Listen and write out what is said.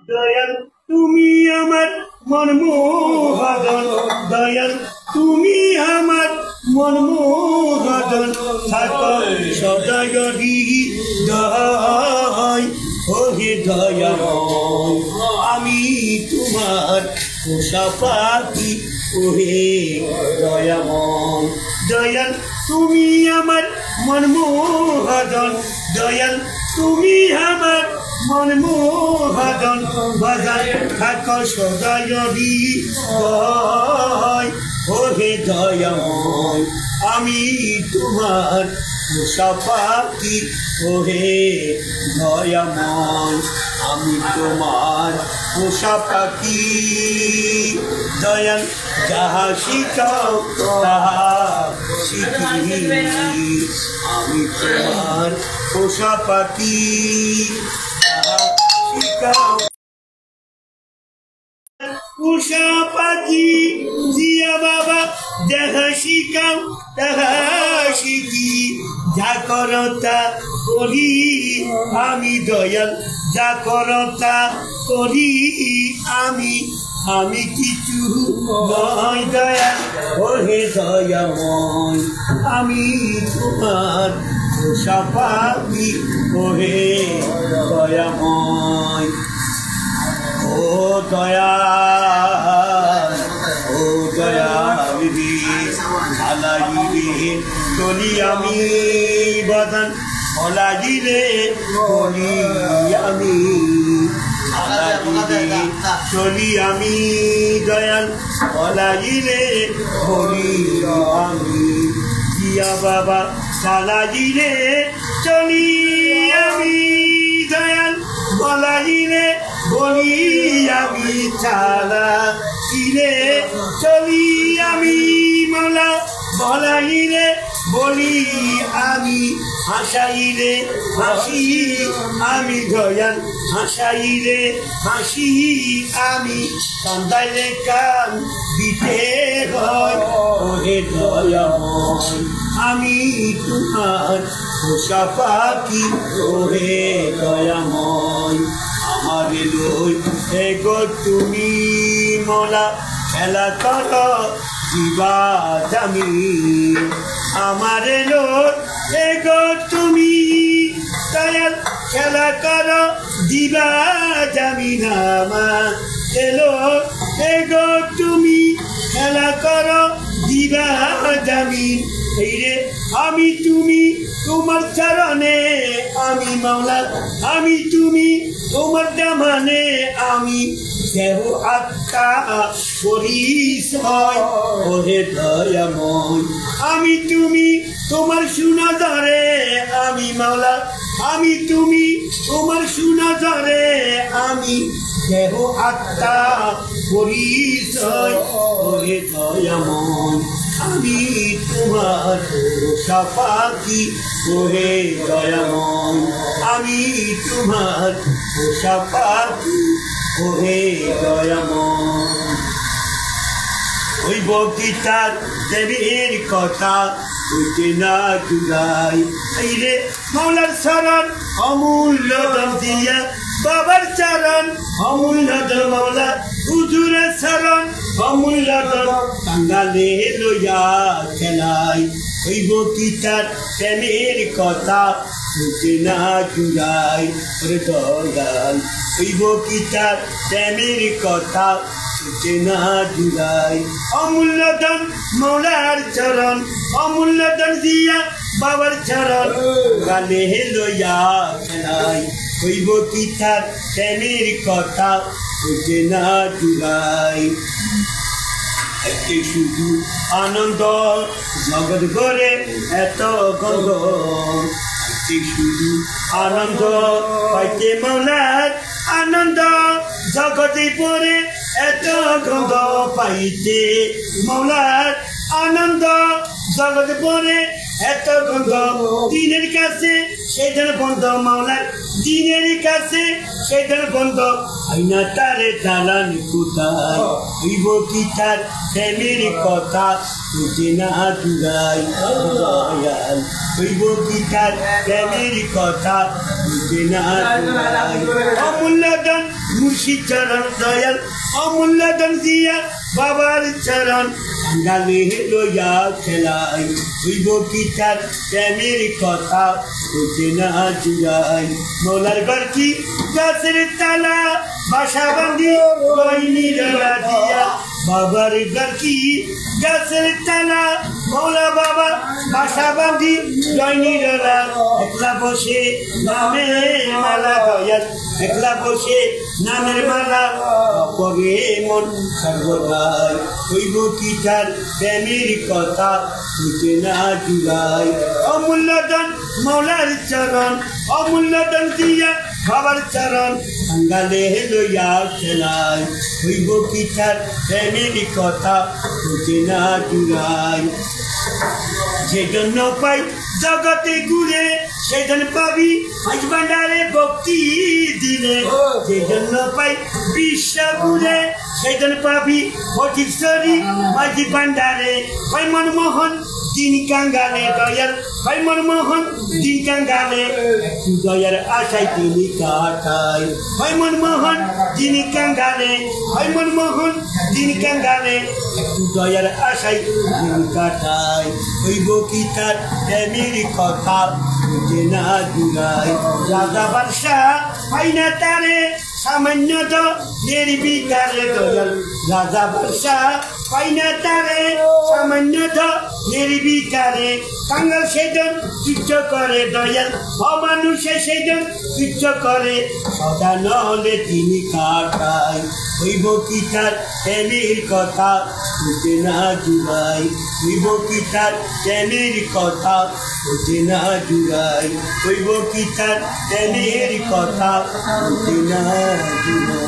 দয়াল তুমি আমার মনমোহন দয়াল তুমি আমার মনমোহন থাকো সদয় হৃদয় ওহে দয়াময় আমি তোমার পোষা পাখি ওহে দয়াময় দয়াল তুমি আমার মনমোহন দয়াল তুমি আমার মনমোহন বাজার থাকো সদয় হৃদয় ওহে দয়াময় আমি তোমার পোষা পাখি ওহে দয়াময় আমি তোমার পোষা পাখি দয়াল যাহা শিখাও তাহা শিখি আমি তোমার পোষা পাখি যাহা শিখাও পোষা পাখি জিয়া বাবা যাহা শিখাও তাহা শিখি যা করো তা করি আমি দয়াল যা করো তা করি আমি কিছু নয় দয়াল ওহে দয়াময় আমি তোমার পোষা পাখি ওহে দয়াময় ও দয়াল ও দয়াল রে আলাইরে চলি আমি বদন ওলাইরে বলি আমি আলাইরে চলি আমি দয়াল ওলাইরে বলি আমি জিয়া বাবা চালাইরে চলি আমি দয়াল বলাইরে বলি আমি চালাইরে চলি আমি মাওলা বলাইরে বলি আমি হাসাইরে হাসি আমি দয়াল হাসাইরে হাসি আমি কান্দাইলে কান দিতে হয় ওহে দয়াময় আমি তোমার পোষা পাখি ওহে দয়াময় আমার লই এগো তুমি মোলা খেলা কর দিবা জামি আমার লই এগো তুমি দয়াল খেলা কর দিবা জামি নামা এলো এগো তুমি খেলা কর দিবা জামি এই রে আমি তুমি তোমার চরণে আমি মাওলা আমি তুমি তোমার দামানে আমি দেহ আত্মা পরিচয় ওহে দয়াময় আমি তুমি তোমার সুনজরে আমি মাওলা আমি তুমি তোমার সুনজরে আমি দেহ আত্মা পরিচয় ওহে দয়াময় আমি তোমার পোষা পাখি ওহে দয়াময় আমি তোমার পোষা পাখি ওহে দয়াময় ওই বগিচার দেবীর কথা হইতে না জুড়াই এই রে মাওলার শরণ অমূল্য দাম দিয়া বাবার চরণ অমূল্য দাম মাওলা হুজুরের শরণ অমূল্য দাম কাঙ্গালে লইয়া খেলাই ওই বগিচার প্রেমের কথা হইতে না জুড়াই ওরে দয়াল ওই বগিচার প্রেমের কথা হইতে না জুড়াই অমূল্য দাম মাওলার চরণ অমূল্য দাম দিয়া বাবার চরণ গালে লইয়া খেলাই হইব কি তার প্রেমের কথা হইতে না জুড়াই এতে শুধু আনন্দ জগৎ ভরে এত গন্ধ এতে শুধু আনন্দ পাইতে মাওলার আনন্দ জগতে পরে এত গন্ধ পাইতে মাওলার আনন্দ জগৎ পরে এত গন্ধ দিনের কাছে সেদিন বন্ধ মাওলার দিনের কাছে সেদিন বন্ধ আইনা তারে দালান কোথায় হইব কি তার প্রেমের কথা হইতে না জুড়াই দয়াল হইব কি তার প্রেমের কথা হইতে না জুড়াই অমূল্য দান মুর্শিদ চরণ দয়াল অমূল্য দান দিয়া বাবার চরণ কাঙ্গালে লইয়া খেলাই হইব কি তার প্রেমের কথা হইতে না জুড়াই মোলার গর্কি গাছের তালা বাসা বাঁধি নিরা দিয়া বাবার গর্কি গাছের তালা মৌলা বাবা বাসা বাঁধি নিরা একলা বসে নামের মালা দয়াল একলা বসে নামের মালা পরে মন সর্বদাই হইব কি তার প্রেমের কথা হইতে না জুড়াই অমূল্য দান মৌলার চরণ অমূল্য দান দিয়া বাবার চরণ কাঙ্গালে লইয়া খেলাই হইব কি তার প্রেমের কথা হইতে না জুড়াই সেজন্য পাই জগতে ঘুরে সেজন পাবি আজ ভান্ডারে ভক্তি দিলে সেজন্য পাই বিশ্ব ঘুরে সেজন পাবি ফটিকছড়ি মাঝি ভান্ডারে ভাই মনমোহন দিন কাঙ্গালে দয়াল ভাই মনমোহন দিন কাঙ্গালে একটু দয়ার আশায় তিনি কাটাই ভাই মনমোহন দিন কাঙ্গালে ভাই মনমোহন দিন কাঙ্গালে একটু দয়ার আশায় দিন কাটাই হইব কি তার প্রেমের কথা হইতে না জুড়াই রাজা বাদশা পাই না তারে সামান্য তো নির্বিকারে দয়াল রাজা বাদশা পাই না তারে সামান্য তো নির্বিকারে কাঙ্গাল সেজন তুচ্ছ করে দয়াল অমানুষে সেজন তুচ্ছ করে সদা নহলে তিনি কাটাই হইব কি তার প্রেমের কথা হইতে না জুড়াই হইব কি তার প্রেমের কথা হইতে না জুড়াই হইব কি তার প্রেমের কথা হইতে না জুড়াই।